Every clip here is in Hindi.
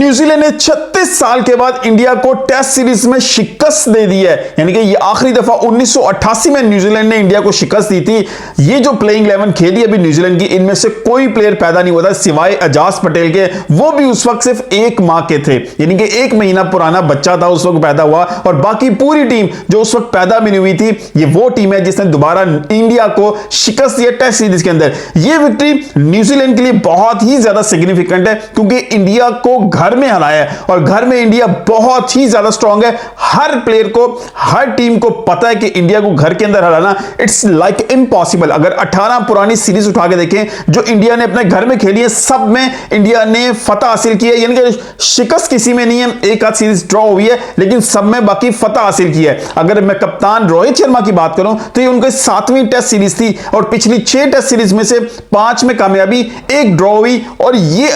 न्यूजीलैंड ने 36 साल के बाद इंडिया को टेस्ट सीरीज में शिकस्त दे दी है। यानी कि ये आखिरी दफा 1988 में न्यूजीलैंड ने इंडिया को शिकस्त दी थी। ये जो प्लेइंग 11 खेली अभी न्यूजीलैंड की, इनमें से कोई प्लेयर पैदा नहीं हुआ था सिवाय एजाज पटेल के। वो भी उस वक्त सिर्फ 1 माह के थे, यानी कि 1 महीना पुराना बच्चा था उस वक्त पैदा हुआ। और बाकी पूरी टीम जो उस वक्त पैदा भी नहीं हुई थी, ये वो टीम है जिसने दोबारा इंडिया को शिकस्त दिया टेस्ट सीरीज के अंदर। ये विक्ट्री न्यूजीलैंड के लिए बहुत ही ज्यादा सिग्निफिकेंट है, क्योंकि इंडिया को घर में हराया है और घर में इंडिया बहुत ही ज्यादा स्ट्रांग है। हर प्लेयर को, हर टीम को पता है कि इंडिया को घर के अंदर हराना इट्स लाइक इम्पॉसिबल। अगर 18 पुरानी सीरीज उठा के देखें जो इंडिया ने अपने घर में खेली है, सब में इंडिया ने फतह हासिल की है। यानी कि शिकस्त किसी में नहीं है, एक आध सीरीज ड्रॉ हुई है, लेकिन सब में बाकी फतह हासिल की है। अगर मैं कप्तान रोहित शर्मा की बात करूं तो ये उनकी 7वीं टेस्ट सीरीज थी और पिछली 6 टेस्ट सीरीज में से 5 में कामयाबी, 1 ड्रॉ हुई और ये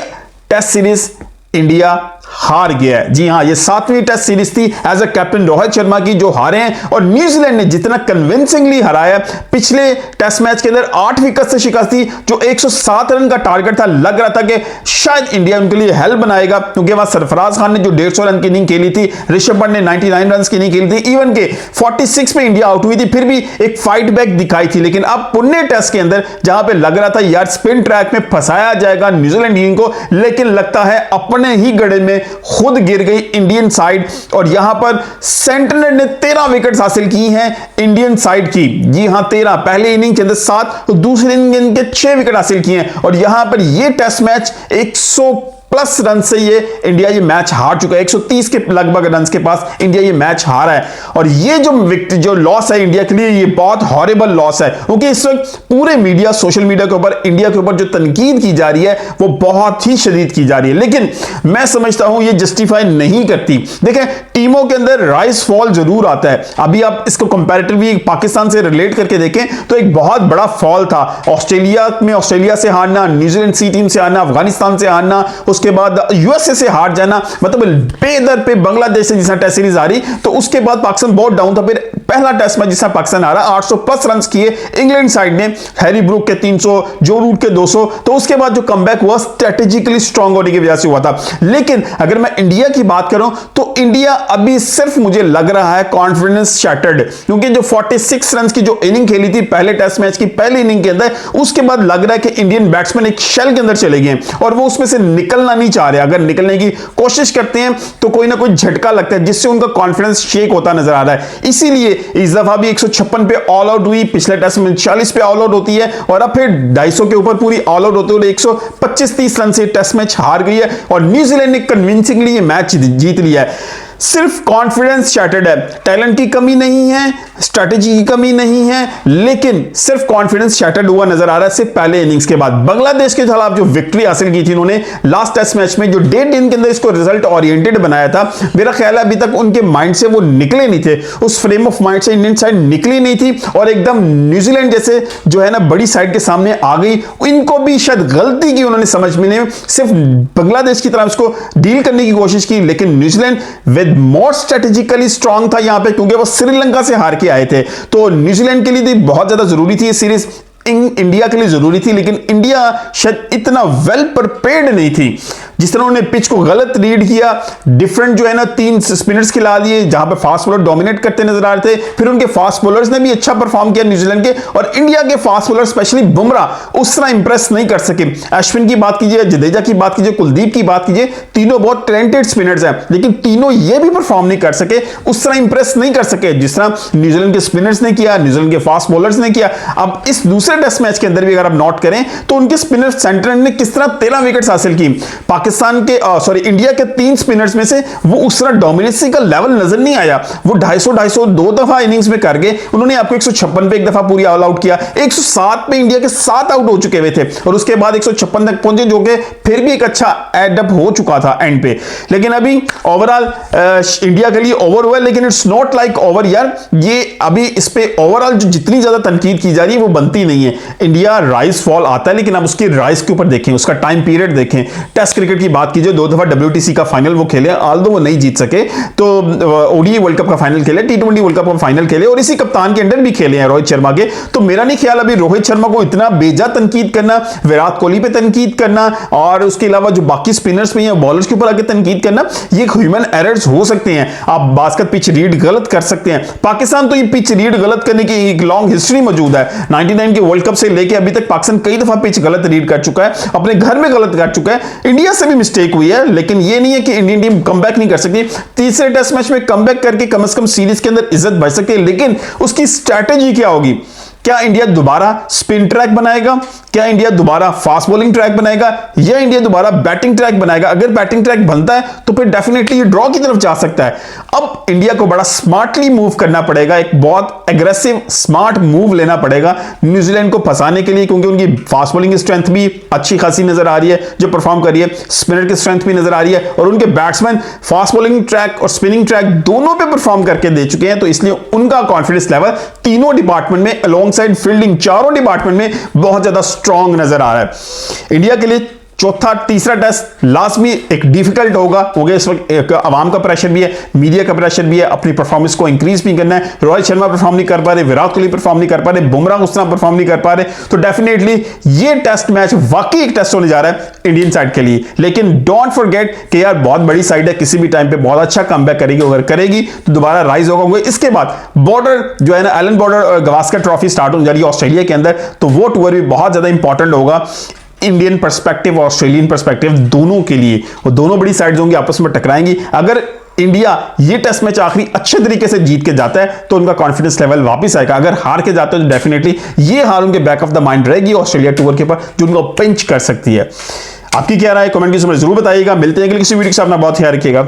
टेस्ट सीरीज इंडिया हार गया है। जी हां, ये 7वीं टेस्ट सीरीज थी as a captain Rohit Sharma की जो हारे हैं। और न्यूजीलैंड ने जितना कन्विंसिंगली हराया, पिछले टेस्ट मैच के अंदर 8 विकेट से शिकस्त थी, जो 107 रन का टारगेट था। लग रहा था कि शायद इंडिया उनके लिए हेल्प बनाएगा, क्योंकि वहां सरफराज खान ने जो 150 रन की इनिंग खेली थी, ऋषभ पंत ने 99 रन की इनिंग खेली थी, इवन के 46 में इंडिया आउट हुई थी, फिर भी एक फाइट बैक दिखाई थी। लेकिन अब पुणे टेस्ट के अंदर जहां पे लग रहा था यार स्पिन ट्रैक में फंसाया जाएगा न्यूजीलैंड टीम को, लेकिन लगता है अपने ही गड्ढे में खुद गिर गई इंडियन साइड। और यहां पर सेंटनर ने 13 विकेट्स हासिल की हैं इंडियन साइड की। जी हां, 13, पहले इनिंग के अंदर 7 और दूसरी इनिंग के 6 विकेट हासिल किए हैं। और यहां पर यह टेस्ट मैच 100+ रन से ये इंडिया ये मैच हार चुका है। 130 के लगभग रन के पास इंडिया ये मैच हारा है। और ये जो लॉस है इंडिया के लिए, ये बहुत हॉरिबल लॉस है, क्योंकि इस वक्त पूरे मीडिया, सोशल मीडिया के ऊपर इंडिया के ऊपर जो तनकीद की जा रही है वो बहुत ही शदीद की जा रही है। लेकिन मैं समझता हूं ये जस्टिफाई नहीं करती। देखें, टीमों के अंदर राइज फॉल जरूर आता है। अभी आप इसको कंपैरेटिवली पाकिस्तान से रिलेट करके देखें तो एक बहुत बड़ा फॉल था। ऑस्ट्रेलिया में ऑस्ट्रेलिया से हारना, न्यूजीलैंड सी टीम से हारना, अफगानिस्तान से हारना, उसके बाद यूएसए से हार जाना, मतलब बेदर पे बांग्लादेश से जिसना टेस्ट सीरीज हारी, तो उसके बाद पाकिस्तान बहुत डाउन था। फिर पहला टेस्ट मैच जिसमें पाकिस्तान हारा, 800+ रन किए इंग्लैंड साइड ने, हैरी ब्रूक के 300, जो रूट के 200। तो उसके बाद जो कमबैक हुआ स्ट्रेटेजिकली स्ट्रांग होने की वजह से हुआ था। लेकिन अगर मैं इंडिया की बात करूं तो इंडिया अभी सिर्फ मुझे लग रहा है कॉन्फिडेंस शैटर्ड, क्योंकि जो 46 रन की जो इनिंग खेली थी पहले टेस्ट मैच की पहली इनिंग के अंदर, उसके बाद लग रहा है कि इंडियन बैट्समैन एक शेल के अंदर चले गए और वो उसमें से निकलना नहीं चाह रहे। अगर निकलने की कोशिश करते हैं तो कोई ना कोई झटका लगता है जिससे उनका कॉन्फिडेंस शेक होता नजर आ रहा है। इसीलिए इस दफा भी 156 पे ऑल आउट हुई, पिछले टेस्ट में 40 पे ऑल आउट होती है और अब फिर 250 के ऊपर पूरी ऑल आउट होते हुए 125-30 रन से टेस्ट मैच हार गई है और न्यूजीलैंड ने कन्विंसिंगली ये मैच जीत लिया है। सिर्फ कॉन्फिडेंस शैटर्ड है, टैलेंट की कमी नहीं है, स्ट्रैटेजी की कमी नहीं है, लेकिन सिर्फ कॉन्फिडेंस शैटर्ड हुआ नजर आ रहा है सिर्फ पहले इनिंग्स के बाद। बांग्लादेश के खिलाफ जो विक्ट्री हासिल की थी इन्होंने लास्ट टेस्ट मैच में, जो 1.5 दिन के अंदर इसको रिजल्ट ओरिएंटेड बनाया था, मेरा ख्याल है अभी तक उनके माइंड से वो निकले नहीं थे, उस फ्रेम ऑफ माइंड से इंडियन साइड निकली नहीं थी और एकदम न्यूजीलैंड जैसे जो है ना बड़ी साइड के सामने आ गई। इनको भी शायद गलती की उन्होंने समझ में नहीं, सिर्फ बांग्लादेश की तरफ इसको डील करने की कोशिश की, लेकिन New Zealand with more strategically strong था यहां पे, क्योंकि वो श्रीलंका से हार के आए थे। तो न्यूजीलैंड के लिए बहुत ज्यादा जरूरी थी ये सीरीज, इंडिया के लिए जरूरी थी, लेकिन इंडिया शायद इतना वेल प्रिपेयर्ड नहीं थी। जिस तरह उन्होंने पिच को गलत रीड किया, डिफरेंट जो है ना 3 स्पिनर्स खिला दिए जहां पे फास्ट बॉलर डोमिनेट करते नजर आ रहे थे, फिर उनके फास्ट बॉलर्स ने भी अच्छा परफॉर्म किया न्यूजीलैंड के, और इंडिया के फास्ट बॉलर स्पेशली बुमराह उस तरह इंप्रेस नहीं कर सके। अश्विन की बात कीजिए, जडेजा की बात कीजिए, कुलदीप की बात कीजिए, तीनों बहुत टैलेंटेड स्पिनर्स हैं, लेकिन तीनों ये भी परफॉर्म नहीं कर सके, उस तरह इंप्रेस नहीं कर सके जिस तरह न्यूजीलैंड के स्पिनर्स ने किया, न्यूजीलैंड के फास्ट बॉलर्स ने किया। अब इस दूसरे टेस्ट मैच के अंदर भी अगर आप नोट करें तो उनके स्पिनर सेंटर ने किस तरह 13 विकेट्स हासिल की। पाकिस्तान के इंडिया के 3 स्पिनर्स में से वो उस तरह डोमिनेंसी का लेवल नजर नहीं आया। वो 250 2 दफा इनिंग्स में कर गए, उन्होंने आपको 156 पे एक दफा पूरी ऑल आउट किया, 107 पे इंडिया के 7 आउट हो चुके हुए थे और उसके बाद 156 तक पहुंचे, जो कि फिर भी एक अच्छा एडअप हो चुका था एंड पे। लेकिन अभी ओवरऑल इंडिया के लिए ओवर हुआ, लेकिन इट्स नॉट लाइक ओवर यार, ये अभी इस पे ओवरऑल जो जितनी ज्यादा तनकीद की जा रही है वो बनती नहीं है। इंडिया राइज फॉल आता है, लेकिन अब उसकी राइज के ऊपर देखें, उसका टाइम पीरियड देखें। टेस्ट क्रिकेट क्रिकेट की बात कीजिए, 2 दफा WTC का फाइनल वो खेले, आल्दो वो नहीं जीत सके, तो ODI वर्ल्ड कप का फाइनल खेले, T20 वर्ल्ड कप का फाइनल खेले और इसी कप्तान के अंडर भी खेले हैं रोहित शर्मा के। तो मेरा नहीं ख्याल अभी रोहित शर्मा को इतना बेजा तनकीद करना, विराट कोहली पे तनकीद करना और उसके अलावा जो बाकी स्पिनर्स पे या बॉलर्स के ऊपर आके तनकीद करना, ये ह्यूमन एरर्स हो सकते हैं। आप बास्केट पिच रीड गलत कर सकते हैं। पाकिस्तान तो ये पिच रीड गलत करने की एक लॉन्ग हिस्ट्री मौजूद है। 99 के वर्ल्ड कप से लेके अभी तक पाकिस्तान कई दफा पिच गलत रीड कर चुका है, अपने घर में गलत कर चुका है। इंडिया से भी मिस्टेक हुई है, लेकिन ये नहीं है कि इंडियन टीम कमबैक नहीं कर सकती। तीसरे टेस्ट मैच में कमबैक करके कम से कम सीरीज के अंदर इज्जत बच सकती है, लेकिन उसकी स्ट्रैटेजी क्या होगी? क्या इंडिया दोबारा स्पिन ट्रैक बनाएगा? क्या इंडिया दोबारा फास्ट बॉलिंग ट्रैक बनाएगा? या इंडिया दोबारा बैटिंग ट्रैक बनाएगा? अगर बैटिंग ट्रैक बनता है तो फिर डेफिनेटली ये ड्रॉ की तरफ जा सकता है। अब इंडिया को बड़ा स्मार्टली मूव करना पड़ेगा, एक बहुत एग्रेसिव स्मार्ट मूव लेना पड़ेगा न्यूजीलैंड को फंसाने के लिए, क्योंकि उनकी फास्ट बॉलिंग की स्ट्रेंथ भी अच्छी खासी नजर आ रही है जो परफॉर्म कर रही है, स्पिनर की स्ट्रेंथ भी नजर आ रही है और उनके बैट्समैन फास्ट बॉलिंग ट्रैक और स्पिनिंग ट्रैक दोनों पे परफॉर्म करके दे चुके हैं। तो इसलिए उनका कॉन्फिडेंस लेवल तीनों डिपार्टमेंट में अलोंग साइड फील्डिंग चारों डिपार्टमेंट में बहुत ज्यादा स्ट्रांग नजर आ रहा है। इंडिया के लिए चौथा तीसरा टेस्ट लास्ट में एक डिफिकल्ट होगा, क्योंकि इस वक्त एक आवाम का प्रेशर भी है, मीडिया का प्रेशर भी है, अपनी परफॉर्मेंस को इंक्रीज भी करना है। रोहित शर्मा परफॉर्म नहीं कर पा रहे, विराट कोहली परफॉर्म नहीं कर पा रहे, बुमराह उस तरह परफॉर्म नहीं कर पा रहे, तो डेफिनेटली ये टेस्ट मैच वाकई एक टेस्ट होने जा रहा है इंडियन साइड के लिए। लेकिन डोंट फॉरगेट कि यार बहुत बड़ी साइड है, किसी भी टाइम पे बहुत अच्छा कमबैक करेगी, अगर करेगी तो दोबारा राइज होगा। इसके बाद बॉर्डर जो है ना, एलन बॉर्डर और गवास्कर ट्रॉफी स्टार्ट होने जा रही है ऑस्ट्रेलिया के अंदर, तो वो टूर भी बहुत ज्यादा इंपॉर्टेंट होगा इंडियन पर्सपेक्टिव और ऑस्ट्रेलियन पर्सपेक्टिव दोनों के लिए। वो दोनों बड़ी साइड्स होंगी, आपस में टकराएंगी। अगर इंडिया ये टेस्ट मैच आखिरी अच्छे तरीके से जीत के जाता है तो उनका कॉन्फिडेंस लेवल वापस आएगा। अगर हार के जाते हैं तो डेफिनेटली ये हार उनके बैक ऑफ द माइंड रहेगी ऑस्ट्रेलिया टूर के ऊपर, जो उनको पिंच कर सकती है। आपकी क्या राय कमेंट की जरूर बताइएगा। मिलते हैं अगली किसी वीडियो के साथ, अपना बहुत ख्याल रखिएगा।